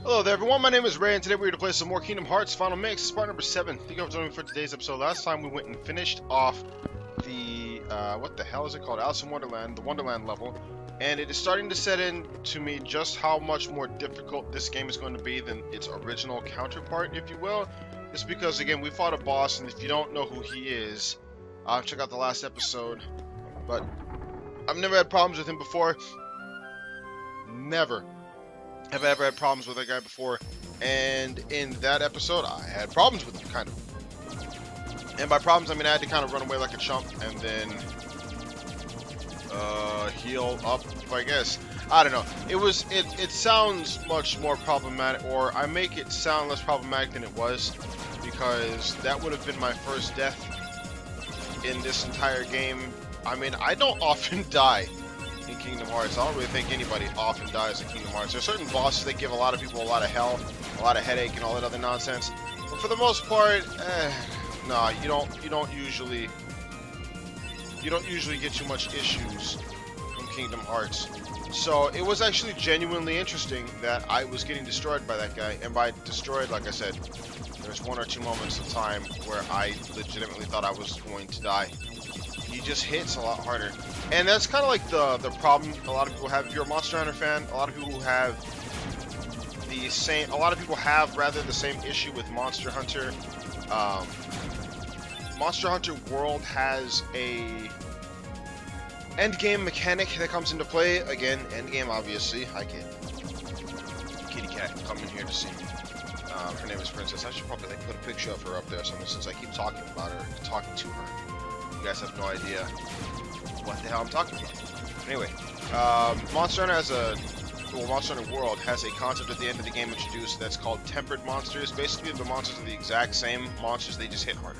Hello there everyone, my name is Ray and today we're here to play some more Kingdom Hearts Final Mix. It's part number 7. Thank you for joining me for today's episode. Last time we went and finished off the, what the hell is it called? Alice in Wonderland, the Wonderland level. And it is starting to set in to me just how much more difficult this game is going to be than its original counterpart, if you will. Just because, again, we fought a boss, and if you don't know who he is, check out the last episode. But I've never had problems with him before. Never have I ever had problems with that guy before, and in that episode I had problems with him, kind of. And by problems I mean I had to kind of run away like a chump and then heal up, I guess. I don't know. It sounds much more problematic, or I make it sound less problematic than it was, because that would have been my first death in this entire game. I mean, I don't often die in Kingdom Hearts. I don't really think anybody often dies in Kingdom Hearts. There's certain bosses that give a lot of people a lot of hell, a lot of headache, and all that other nonsense. But for the most part, nah, you don't usually get too much issues from Kingdom Hearts. So it was actually genuinely interesting that I was getting destroyed by that guy, and by destroyed, like I said, there's one or two moments of time where I legitimately thought I was going to die. He just hits a lot harder, and that's kind of like the problem a lot of people have. If you're a Monster Hunter fan, a lot of people have the same issue with Monster Hunter. Monster Hunter World has a endgame mechanic that comes into play. Again, endgame, obviously. Hi, kid. Kitty cat coming here to see me. Her name is Princess. I should probably put a picture of her up there or something, since I keep talking about her, talking to her. You guys have no idea what the hell I'm talking about. Anyway, Monster Hunter World has a concept at the end of the game introduced that's called tempered monsters. Basically, the monsters are the exact same monsters, they just hit harder.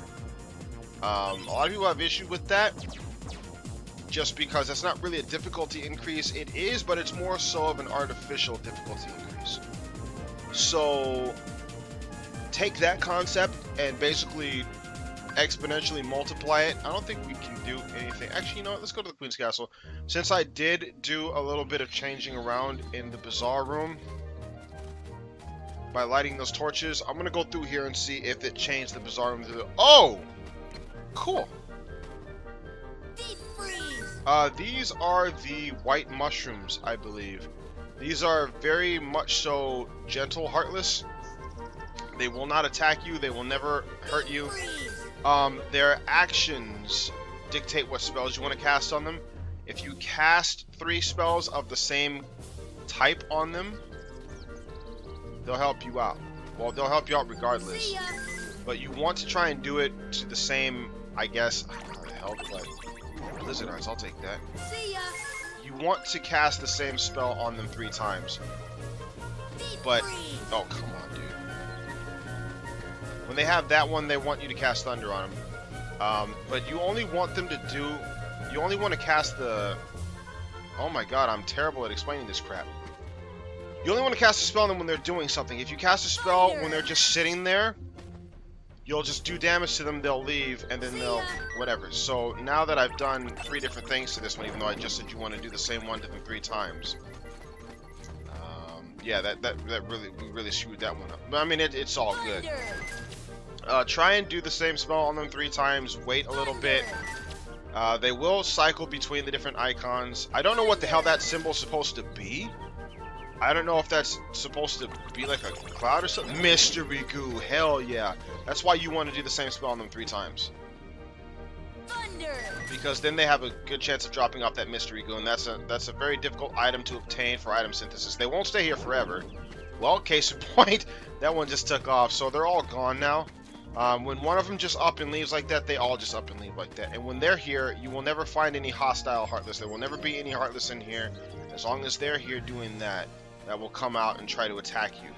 A lot of people have issue with that, just because that's not really a difficulty increase. It is, but it's more so of an artificial difficulty increase. So, take that concept and basically exponentially multiply it. I don't think we can do anything. Actually, you know what? Let's go to the Queen's Castle. Since I did do a little bit of changing around in the Bazaar room by lighting those torches, I'm gonna go through here and see if it changed the Bazaar room to the... Oh! Cool! Deep freeze. These are the white mushrooms, I believe. These are very much so gentle, heartless. They will not attack you. They will never hurt you. Their actions dictate what spells you want to cast on them. If you cast 3 spells of the same type on them, they'll help you out. Well, they'll help you out regardless. But you want to try and do it to the same, I guess, I don't know how the hell, but Blizzard Eyes, I'll take that. You want to cast the same spell on them 3 times. But, oh, come on, dude. When they have that one, they want you to cast Thunder on them. But you only want them to do... You only want to cast the... Oh my god, I'm terrible at explaining this crap. You only want to cast a spell on them when they're doing something. If you cast a spell when they're just sitting there, you'll just do damage to them, they'll leave, and then they'll... whatever. So now that I've done 3 different things to this one, even though I just said you want to do the same one to them 3 times. Yeah, we really screwed that one up. But I mean, it's all good. Try and do the same spell on them 3 times. Wait a little bit. They will cycle between the different icons. I don't know what the hell that symbol's supposed to be. I don't know if that's supposed to be like a cloud or something. Mystery goo, hell yeah. That's why you want to do the same spell on them 3 times. Thunder. Because then they have a good chance of dropping off that mystery goo, and that's a very difficult item to obtain for item synthesis. They won't stay here forever. Well, case in point, that one just took off, so they're all gone now. When one of them just up and leaves like that, they all just up and leave like that. And when they're here, you will never find any hostile Heartless. There will never be any Heartless in here. As long as they're here doing that, that will come out and try to attack you.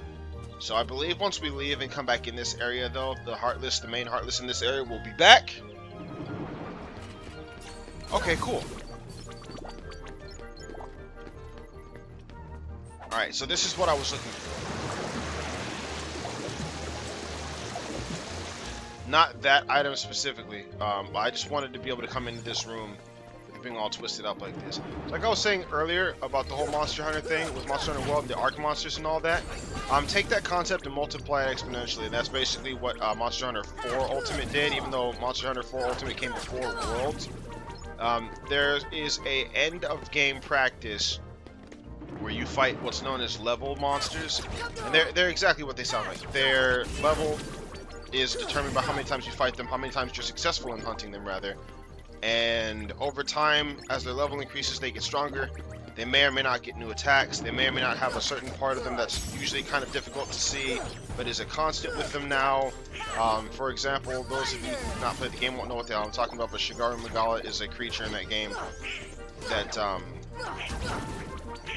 So I believe once we leave and come back in this area, though, the main Heartless in this area will be back. Okay, cool. Alright, so this is what I was looking for. Not that item specifically, but I just wanted to be able to come into this room with being all twisted up like this. Like I was saying earlier about the whole Monster Hunter thing with Monster Hunter World and the Ark monsters and all that, take that concept and multiply it exponentially. And that's basically what Monster Hunter 4 Ultimate did, even though Monster Hunter 4 Ultimate came before Worlds. There is a end of game practice where you fight what's known as level monsters, and they're exactly what they sound like. Their level is determined by how many times you fight them, how many times you're successful in hunting them, rather. And over time, as their level increases, they get stronger. They may or may not get new attacks. They may or may not have a certain part of them that's usually kind of difficult to see, but is a constant with them now. For example, those of you who have not played the game won't know what the hell I'm talking about, but Shigaru Magala is a creature in that game that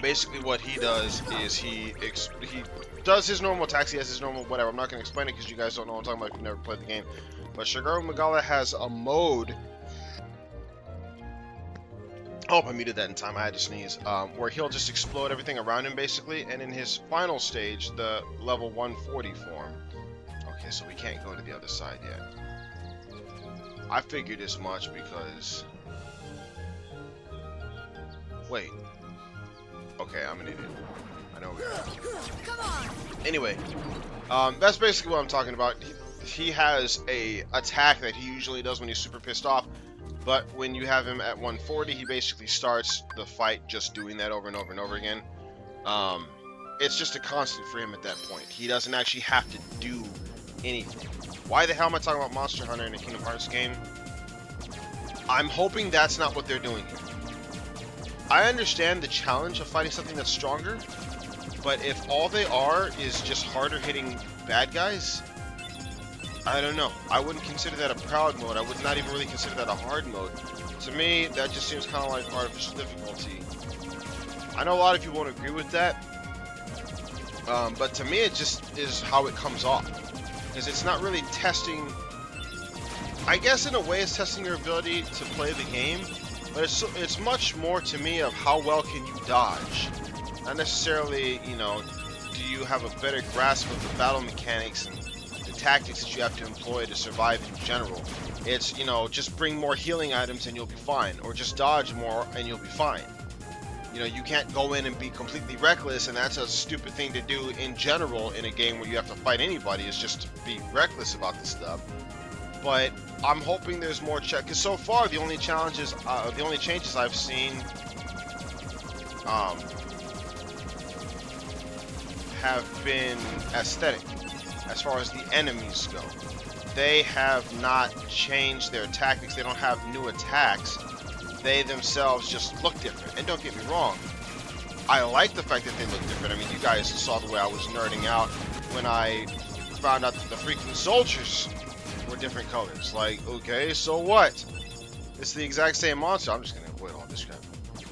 basically what he does is he does his normal attacks. He has his normal whatever. I'm not going to explain it because you guys don't know what I'm talking about if you've never played the game. But Shigaru Magala has a mode. Oh, I muted that in time. I had to sneeze. Where he'll just explode everything around him, basically. And in his final stage, the level 140 form. Okay, so we can't go to the other side yet. I figured as much because... Wait. Okay, I'm an idiot. I know we are. Anyway, that's basically what I'm talking about. He has a attack that he usually does when he's super pissed off. But when you have him at 140, he basically starts the fight just doing that over and over and over again. It's just a constant for him at that point. He doesn't actually have to do anything. Why the hell am I talking about Monster Hunter in a Kingdom Hearts game? I'm hoping that's not what they're doing here. I understand the challenge of fighting something that's stronger, but if all they are is just harder hitting bad guys, I don't know. I wouldn't consider that a proud mode. I would not even really consider that a hard mode. To me, that just seems kind of like artificial difficulty. I know a lot of people won't agree with that, but to me it just is how it comes off. Because it's not really testing... I guess in a way it's testing your ability to play the game, but it's much more to me of how well can you dodge. Not necessarily, you know, do you have a better grasp of the battle mechanics and tactics that you have to employ to survive in general. It's, you know, just bring more healing items and you'll be fine, or just dodge more and you'll be fine. You know, you can't go in and be completely reckless, and that's a stupid thing to do in general in a game where you have to fight anybody, is just to be reckless about this stuff. But I'm hoping there's more check, because so far the only changes I've seen have been aesthetic. As far as the enemies go, they have not changed their tactics. They don't have new attacks. They themselves just look different. And don't get me wrong, I like the fact that they look different. I mean, you guys saw the way I was nerding out when I found out that the freaking soldiers were different colors. Like, okay, so what? It's the exact same monster. I'm just gonna avoid all this crap.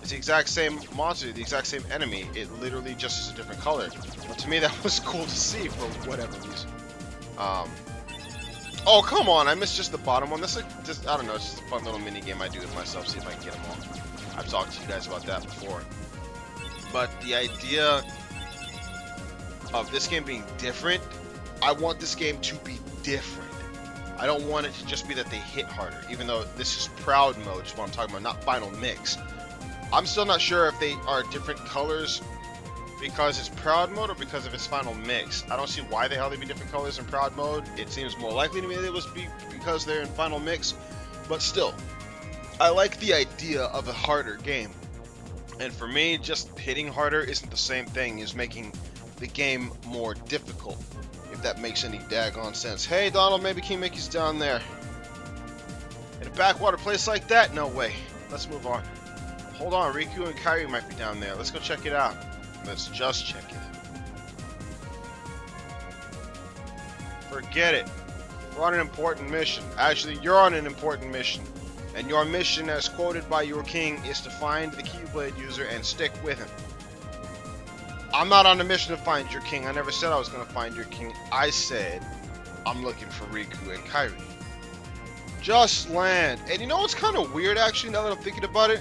It's the exact same monster, the exact same enemy. It literally just is a different color. But to me, that was cool to see for whatever reason. Oh, come on. I missed just the bottom one. This is just, I don't know. It's just a fun little mini game I do with myself. See if I can get them all. I've talked to you guys about that before. But the idea of this game being different, I want this game to be different. I don't want it to just be that they hit harder, even though this is Proud Mode, is what I'm talking about, not Final Mix. I'm still not sure if they are different colors because it's Proud Mode or because of its Final Mix. I don't see why the hell they'd be different colors in Proud Mode. It seems more likely to me that it was because they're in Final Mix, but still, I like the idea of a harder game. And for me, just hitting harder isn't the same thing as making the game more difficult, if that makes any daggone sense. Hey Donald, maybe King Mickey's down there. In a backwater place like that? No way. Let's move on. Hold on, Riku and Kairi might be down there. Let's go check it out. Let's just check it. Forget it. We're on an important mission. Actually, you're on an important mission. And your mission, as quoted by your king, is to find the Keyblade user and stick with him. I'm not on a mission to find your king. I never said I was going to find your king. I said I'm looking for Riku and Kairi. Just land. And you know what's kind of weird, actually, now that I'm thinking about it?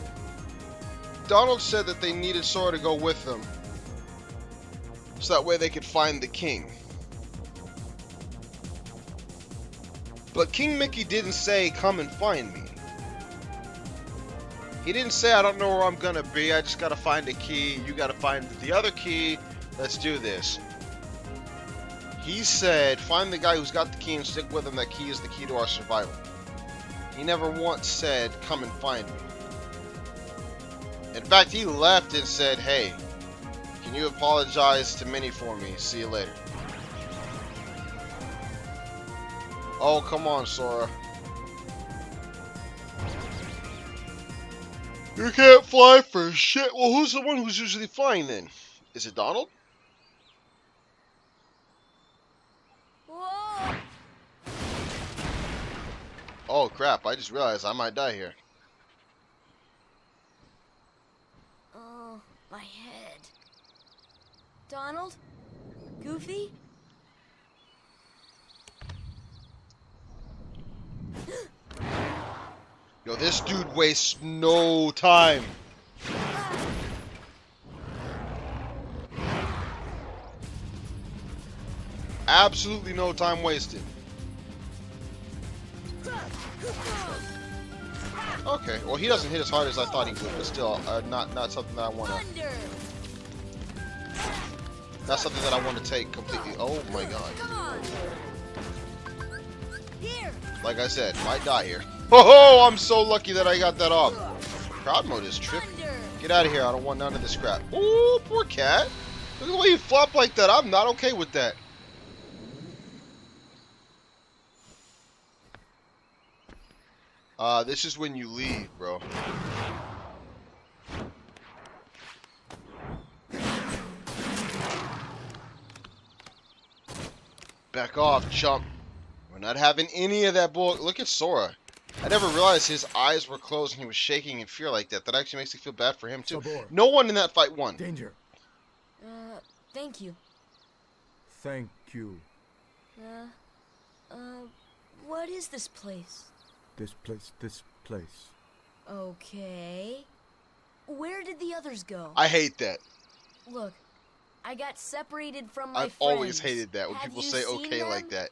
Donald said that they needed Sora to go with them, so that way they could find the king. But King Mickey didn't say, come and find me. He didn't say I don't know where I'm gonna be, I just gotta find a key, you gotta find the other key, let's do this. He said, find the guy who's got the key and stick with him, that key is the key to our survival. He never once said, come and find me. In fact, he left and said, hey, can you apologize to Minnie for me? See you later. Oh, come on, Sora. You can't fly for shit. Well, who's the one who's usually flying then? Is it Donald? Whoa! Oh crap, I just realized I might die here. Oh, my head. Donald? Goofy? Yo, this dude wastes no time. Absolutely no time wasted. Okay, well he doesn't hit as hard as I thought he would, but still, not something that I wanna. Thunder! Not something that I want to take completely. Oh my god. Come on! Here! Like I said, might die here. Oh, I'm so lucky that I got that off. Crowd mode is trippy. Thunder! Get out of here, I don't want none of this crap. Ooh, poor cat. Look at the way you flop like that. I'm not okay with that. This is when you leave, bro. Back off, chump. We're not having any of that bull. Look at Sora. I never realized his eyes were closed and he was shaking in fear like that. That actually makes me feel bad for him, too. Sabor. No one in that fight won. Danger. Thank you. Thank you. What is this place? This place. Okay. Where did the others go? I hate that. Look, I got separated from my I've friends. always hated that when Have people you say seen okay them? like that.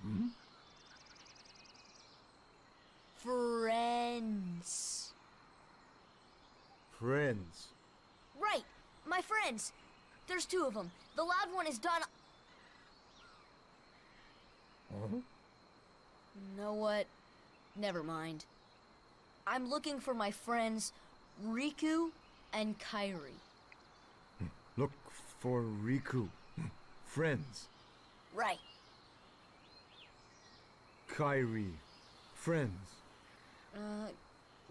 Hmm? Friends. Friends. Right, my friends. There's two of them. The loud one is Donald. Huh? Know what? Never mind. I'm looking for my friends Riku and Kairi. Look for Riku. Friends. Right. Kairi. Friends.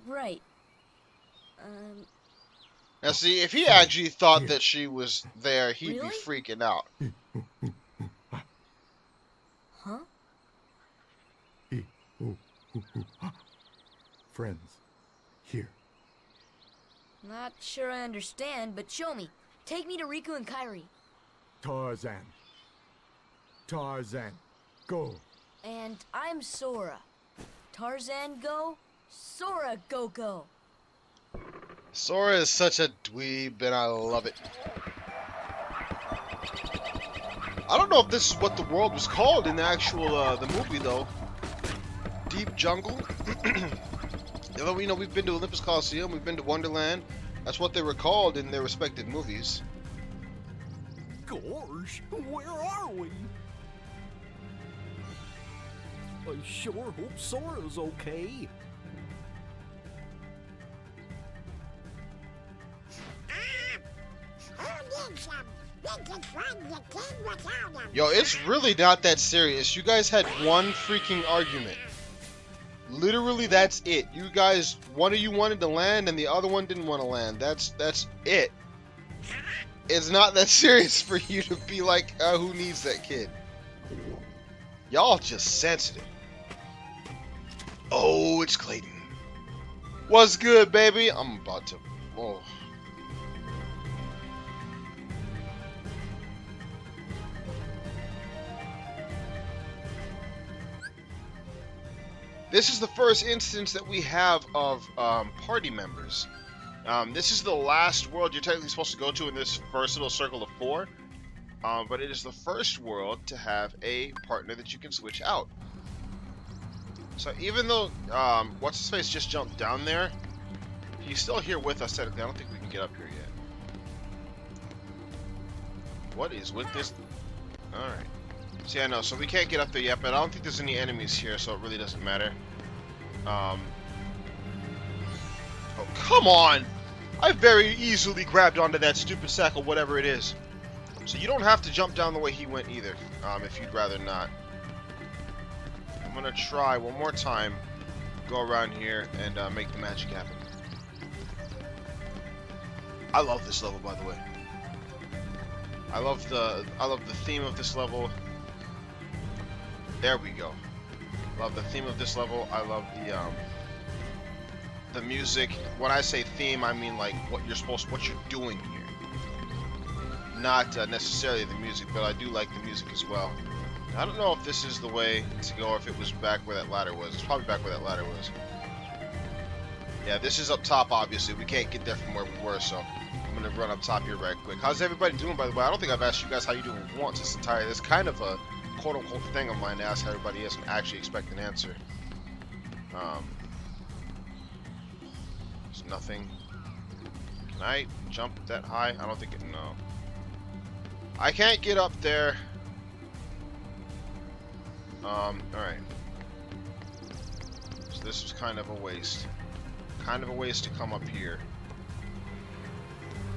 Right. Now see, if he actually thought Here. that she was there, he'd Really? be freaking out. Huh? Friends. Here. Not sure I understand, but show me. Take me to Riku and Kairi. Tarzan. Tarzan. Go. And I'm Sora. Tarzan go, Sora go. Sora is such a dweeb, and I love it. I don't know if this is what the world was called in the actual the movie though. Deep Jungle. Although we know we've been to Olympus Coliseum, we've been to Wonderland. That's what they were called in their respective movies. Gosh, where are we? I sure hope Sora's okay. Yo, it's really not that serious. You guys had one freaking argument. Literally, that's it. You guys, one of you wanted to land and the other one didn't want to land. That's it. It's not that serious for you to be like, who needs that kid? Y'all just sensitive. Oh, it's Clayton. What's good, baby? I'm about to... Whoa. This is the first instance that we have of party members. This is the last world you're technically supposed to go to in this first little circle of 4. But it is the first world to have a partner that you can switch out. So even though What's-His-Face just jumped down there, He's still here with us technically. I don't think we can get up here yet. What is with this? Alright. So yeah, no, so we can't get up there yet, but I don't think there's any enemies here, so it really doesn't matter. Oh, come on! I very easily grabbed onto that stupid sack or whatever it is. So you don't have to jump down the way he went either, if you'd rather not. I'm gonna try one more time, go around here, and make the magic happen. I love this level, by the way. I love the theme of this level. There we go. Love the theme of this level. I love the music. When I say theme, I mean like what you're doing here. Not necessarily the music, but I do like the music as well. I don't know if this is the way to go, or if it was back where that ladder was. It's probably back where that ladder was. Yeah, this is up top, obviously. We can't get there from where we were, so I'm gonna run up top here right quick. How's everybody doing, by the way? I don't think I've asked you guys how you doing once this entire. It's kind of a quote-unquote thing of mine to ask how everybody is and actually expect an answer. There's nothing. Can I jump that high? I don't think it. No. I can't get up there. Alright. So this was kind of a waste. Kind of a waste to come up here.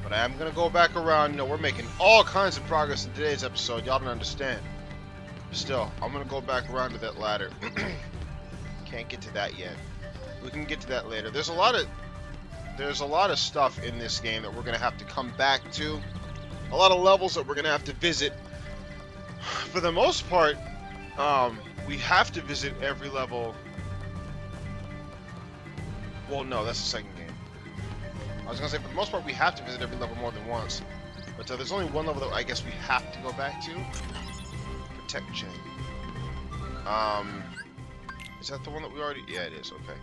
But I am gonna go back around. You know, we're making all kinds of progress in today's episode. Y'all don't understand. Still, I'm gonna go back around to that ladder. Can't get to that yet. We can get to that later. There's a lot of stuff in this game that we're gonna have to come back to. A lot of levels that we're gonna have to visit. For the most part, we have to visit every level. Well, no, that's the second game. I was gonna say, for the most part, we have to visit every level more than once. But there's only one level that I guess we have to go back to. Protect Jen. Is that the one that we already? Yeah, it is. Okay.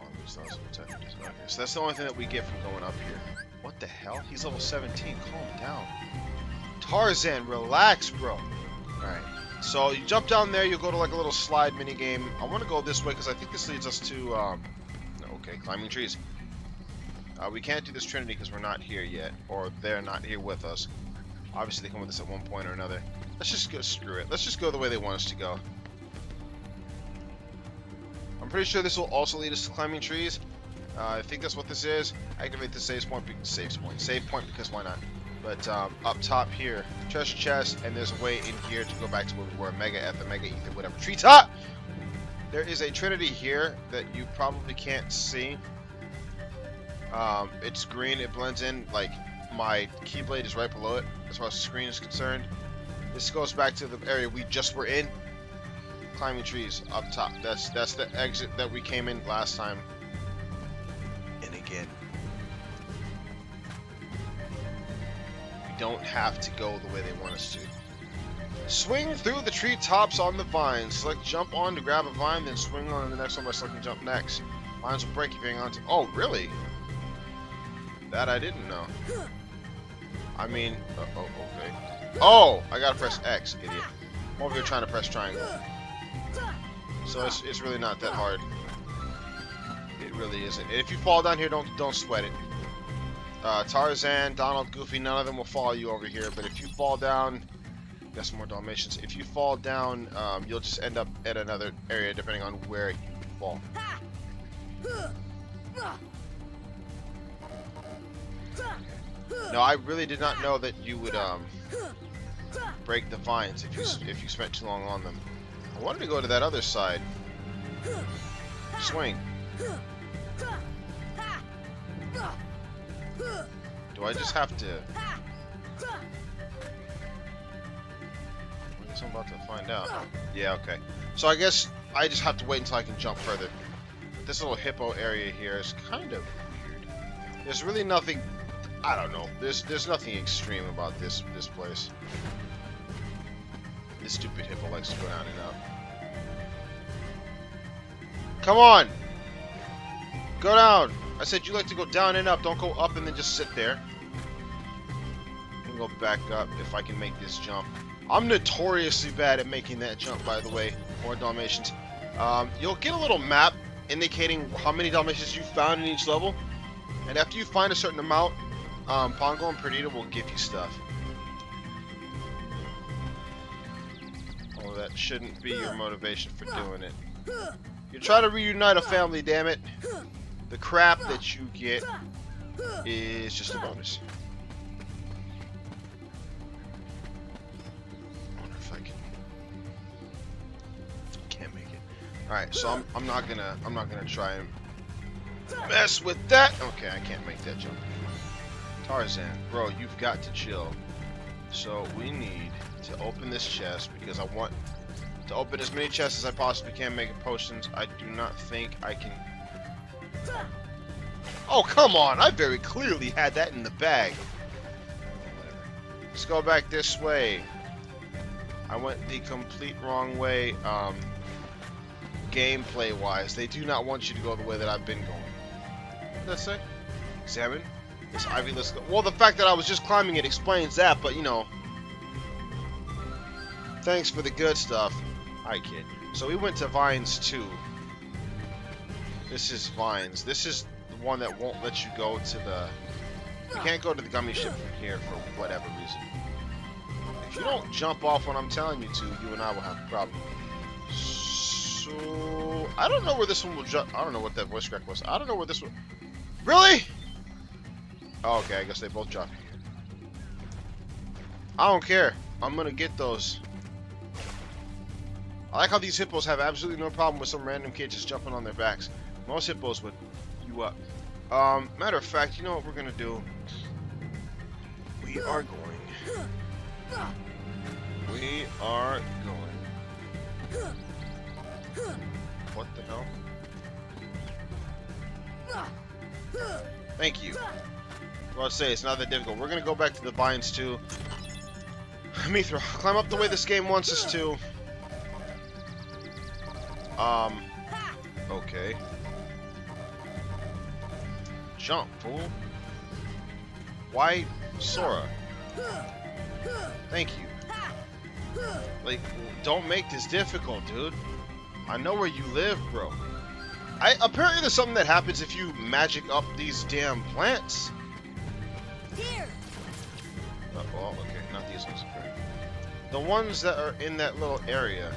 Okay, so that's the only thing that we get from going up here. What the hell? He's level 17. Calm down. Tarzan, relax, bro. Alright. So you jump down there, you go to like a little slide mini game. I want to go this way because I think this leads us to okay, climbing trees. We can't do this Trinity because we're not here yet, or they're not here with us. Obviously they come with us at one point or another. Let's just go, screw it. Let's just go the way they want us to go. I'm pretty sure this will also lead us to climbing trees. I think that's what this is. Activate the save point because why not? But up top here, treasure chest, and there's a way in here to go back to where we were. Mega Ether, Mega Ether, whatever. Treetop! There is a Trinity here that you probably can't see. It's green, it blends in, like my keyblade is right below it as far as the screen is concerned. This goes back to the area we just were in. Climbing trees up top. That's the exit that we came in last time. And again, we don't have to go the way they want us to. Swing through the treetops on the vines. Select jump on to grab a vine, then swing on to the next one by selecting jump next. Vines will break if you hang on to. Oh, really? That I didn't know. I mean, okay. Oh, I gotta press X, idiot. I'm over here trying to press triangle. So it's really not that hard. It really isn't. And if you fall down here, don't sweat it. Tarzan, Donald, Goofy, none of them will follow you over here. But if you fall down, got some more Dalmatians. If you fall down, you'll just end up at another area depending on where you fall. No, I really did not know that you would break the vines if you spent too long on them. I wanted to go to that other side. Swing. Do I just have to? I guess I'm about to find out. Yeah, okay. So I guess I just have to wait until I can jump further. This little hippo area here is kind of weird. There's really nothing. I don't know. There's nothing extreme about this place. This stupid hippo likes to go down and up. Come on! Go down! I said you like to go down and up. Don't go up and then just sit there. I can go back up if I can make this jump. I'm notoriously bad at making that jump, by the way. More Dalmatians. You'll get a little map indicating how many Dalmatians you found in each level. And after you find a certain amount, Pongo and Perdita will give you stuff. Oh, that shouldn't be your motivation for doing it. You try to reunite a family, damn it. The crap that you get is just a bonus. I wonder if I can't make it. Alright, so I'm not gonna try and mess with that. Okay, I can't make that jump. Tarzan, bro, you've got to chill. So we need to open this chest because I want to open as many chests as I possibly can, making potions. I do not think I can. Oh, come on! I very clearly had that in the bag. Let's go back this way. I went the complete wrong way, gameplay-wise. They do not want you to go the way that I've been going. What did that say? Examine this ivy. Let's go. Well, the fact that I was just climbing it explains that, but you know. Thanks for the good stuff. Hi, kid. So we went to Vines 2. This is Vines. This is the one that won't let you go to the... You can't go to the gummy ship from here for whatever reason. If you don't jump off when I'm telling you to, you and I will have a problem. So... I don't know where this one will jump. I don't know what that voice crack was. I don't know where this one... Really? Oh, okay, I guess they both drop here. I don't care. I'm gonna get those. I like how these hippos have absolutely no problem with some random kid just jumping on their backs. Most hippos would you up. Matter of fact, you know what we're gonna do? We are going. What the hell? Thank you. Well, I'd say it's not that difficult. We're gonna go back to the Vines 2. Mithra, climb up the way this game wants us to. Okay. Jump, fool. Why Sora? Thank you. Like, don't make this difficult, dude. I know where you live, bro. Apparently there's something that happens if you magic up these damn plants. Here. Well, okay, not these ones. The ones that are in that little area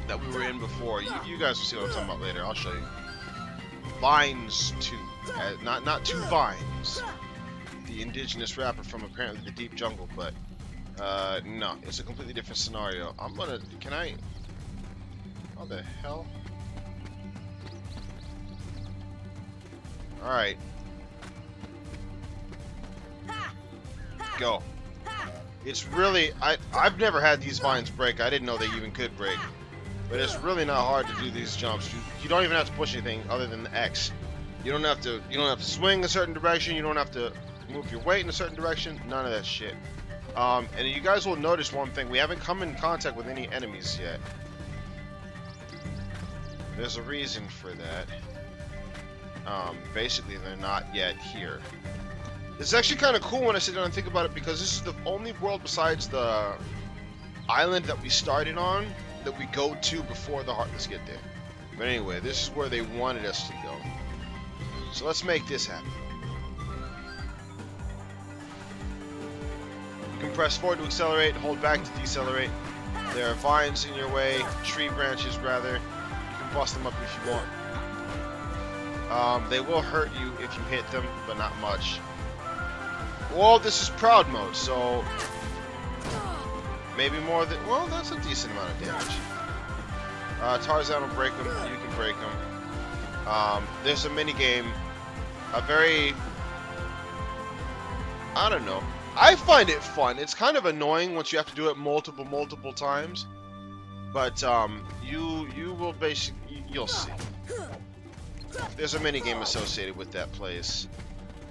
that we were in before. You guys will see what I'm talking about later. I'll show you. Vines 2. Not 2 Vines. The indigenous rapper from apparently the deep jungle, but no, it's a completely different scenario. I'm gonna. Can I? How the hell? All right. Go. It's really I've never had these vines break. I didn't know they even could break. But it's really not hard to do these jumps. You don't even have to push anything other than the X. You don't have to swing a certain direction. You don't have to move your weight in a certain direction. None of that shit. And you guys will notice one thing. We haven't come in contact with any enemies yet. There's a reason for that. Basically, they're not yet here. It's actually kind of cool when I sit down and think about it, because this is the only world besides the island that we started on that we go to before the Heartless get there. But anyway, this is where they wanted us to go. So let's make this happen. You can press forward to accelerate, hold back to decelerate. There are vines in your way, tree branches rather. You can bust them up if you want. They will hurt you if you hit them, but not much. Well, this is proud mode, so maybe more than, well, that's a decent amount of damage. Tarzan will break them, you can break them. There's a mini game, a very, I don't know. I find it fun. It's kind of annoying once you have to do it multiple times, but you will basically, you'll see. There's a mini game associated with that place.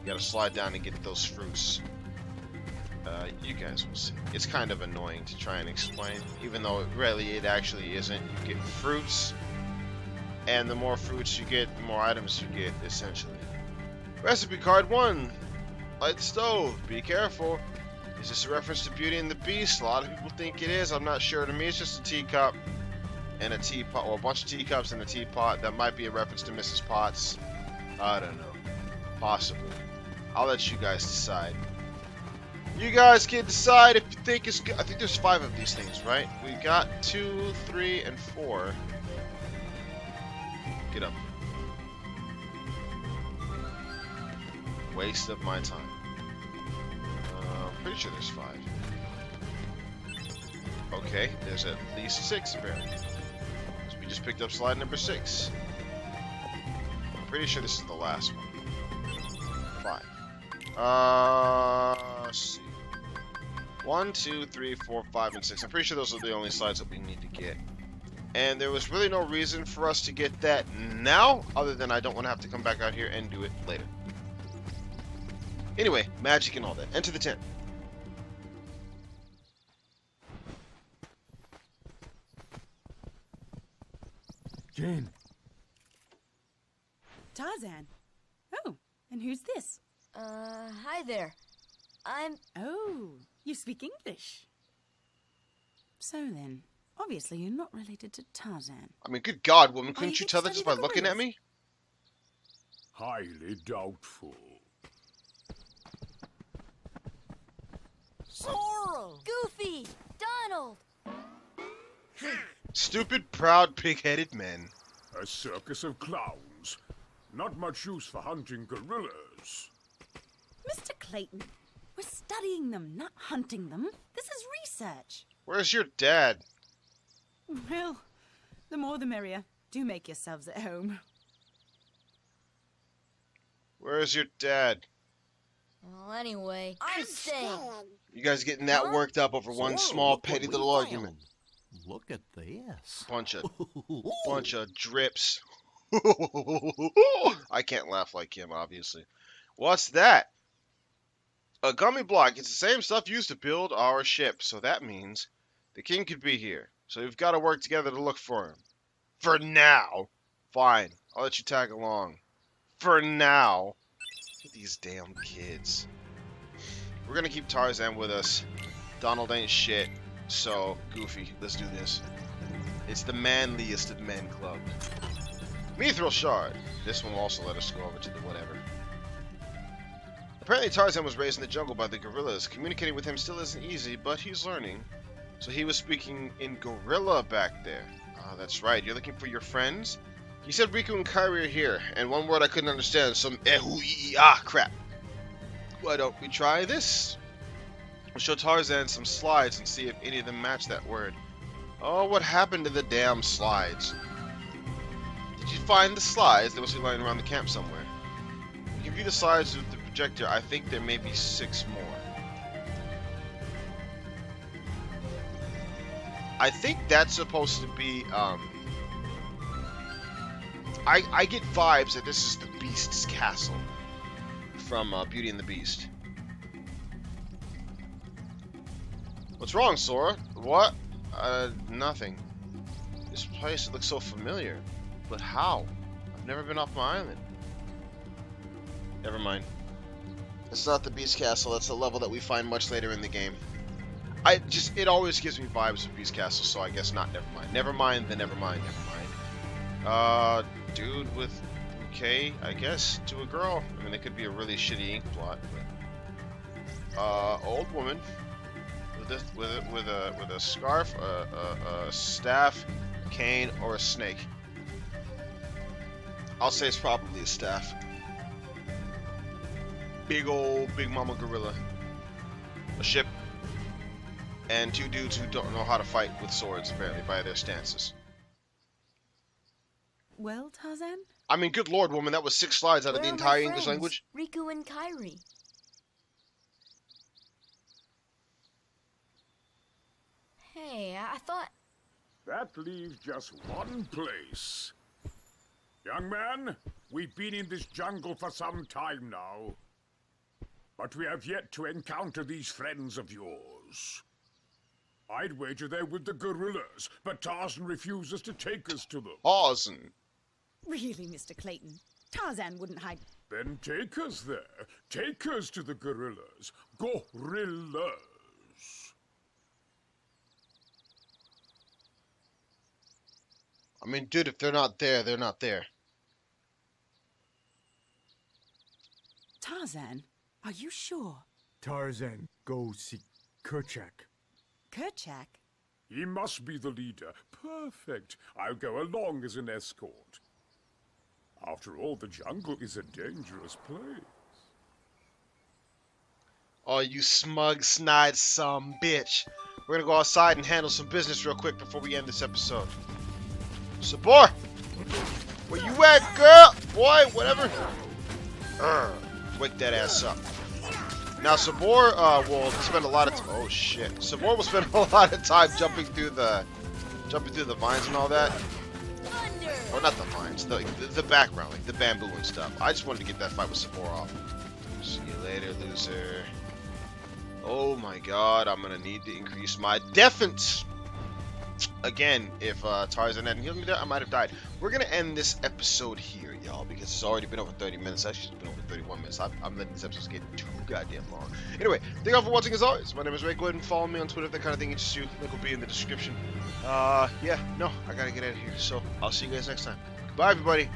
You gotta slide down and get those fruits. You guys will see. It's kind of annoying to try and explain, even though it actually isn't. You get fruits, and the more fruits you get, the more items you get, essentially. Recipe card 1. Light the stove. Be careful. Is this a reference to Beauty and the Beast? A lot of people think it is. I'm not sure. To me, it's just a teacup. and a teapot, or a bunch of teacups and a teapot. That might be a reference to Mrs. Potts. I don't know. Possibly. I'll let you guys decide. You guys can decide if you think it's good. I think there's 5 of these things, right? We got 2, 3, and 4. Get up. Waste of my time. I'm pretty sure there's 5. Okay, there's at least 6 apparently. So we just picked up slide number 6. I'm pretty sure this is the last one. 5. Let's see. 1, 2, 3, 4, 5, and 6. I'm pretty sure those are the only slides that we need to get. And there was really no reason for us to get that now, other than I don't want to have to come back out here and do it later. Anyway, magic and all that. Enter the tent. Jane, Tarzan. Oh, and who's this? Hi there. Oh, you speak English. So then, obviously you're not related to Tarzan. I mean, good God, woman, you couldn't you did tell that just by study the looking at gorillas. me? Highly doubtful. Sora! Goofy! Donald! Stupid, proud, pig-headed men. A circus of clowns. Not much use for hunting gorillas. Mr. Clayton, we're studying them, not hunting them. This is research. Where's your dad? Well, the more the merrier. Do make yourselves at home. Where's your dad? Well, anyway, I'm staying. You guys getting that worked up over one small, look what petty we little found. argument. Look at this. Bunch of drips. I can't laugh like him, obviously. What's that? A gummy block. It's the same stuff used to build our ship, so that means the king could be here. So we've got to work together to look for him. For now. Fine. I'll let you tag along. For now. These damn kids. We're gonna keep Tarzan with us. Donald ain't shit. So, Goofy, let's do this. It's the manliest of men club. Mithril Shard. This one will also let us go over to the whatever. Apparently Tarzan was raised in the jungle by the gorillas. Communicating with him still isn't easy, but he's learning. So he was speaking in gorilla back there. Ah, that's right. You're looking for your friends? He said Riku and Kairi are here, and one word I couldn't understand, some crap. Why don't we try this? We'll show Tarzan some slides and see if any of them match that word. Oh, what happened to the damn slides? Did you find the slides? They must be lying around the camp somewhere. You can view the slides with the projector. I think there may be 6 more. I think that's supposed to be, I get vibes that this is the Beast's castle from Beauty and the Beast. What's wrong, Sora? What? Nothing. This place looks so familiar. But how? I've never been off my island. Never mind. It's not the Beast Castle, that's a level that we find much later in the game. It always gives me vibes of Beast Castle, so I guess not, never mind. Never mind, then never mind, never mind. Dude with bouquet, I guess, to a girl. I mean, it could be a really shitty ink blot, but... old woman. With a scarf, a staff, cane, or a snake. I'll say it's probably a staff. Big mama gorilla. A ship. And 2 dudes who don't know how to fight with swords, apparently, by their stances. Well, Tarzan? I mean, good lord, woman, that was 6 slides out of Where the are my entire English friends? language. Riku and Kairi. Hey, I thought... That leaves just one place. Young man, we've been in this jungle for some time now. But we have yet to encounter these friends of yours. I'd wager they're with the gorillas, but Tarzan refuses to take us to them. Tarzan. Really, Mr. Clayton? Tarzan wouldn't hide... Then take us there. Take us to the gorillas. Gorillas. I mean, dude, if they're not there, they're not there. Tarzan, are you sure? Tarzan, go see Kerchak. Kerchak? He must be the leader. Perfect. I'll go along as an escort. After all, the jungle is a dangerous place. Oh, you smug, snide some bitch. We're gonna go outside and handle some business real quick before we end this episode. Sabor! Where you at, girl? Boy, whatever. Wake that ass up. Now, Sabor will spend a lot of oh shit. Sabor will spend a lot of time jumping through the vines and all that. Well, not the vines, the background, like the bamboo and stuff. I just wanted to get that fight with Sabor off. See you later, loser. Oh my god, I'm gonna need to increase my defense. Again, if Tarzan hadn't healed me there, I might have died. We're gonna end this episode here, y'all, because it's already been over 30 minutes. Actually, it's been over 31 minutes. I'm letting these episodes get too goddamn long. Anyway, thank y'all for watching as always. My name is Ray. Go ahead and follow me on Twitter if that kind of thing interests you. Link will be in the description. Yeah, no, I gotta get out of here. So I'll see you guys next time. Bye, everybody.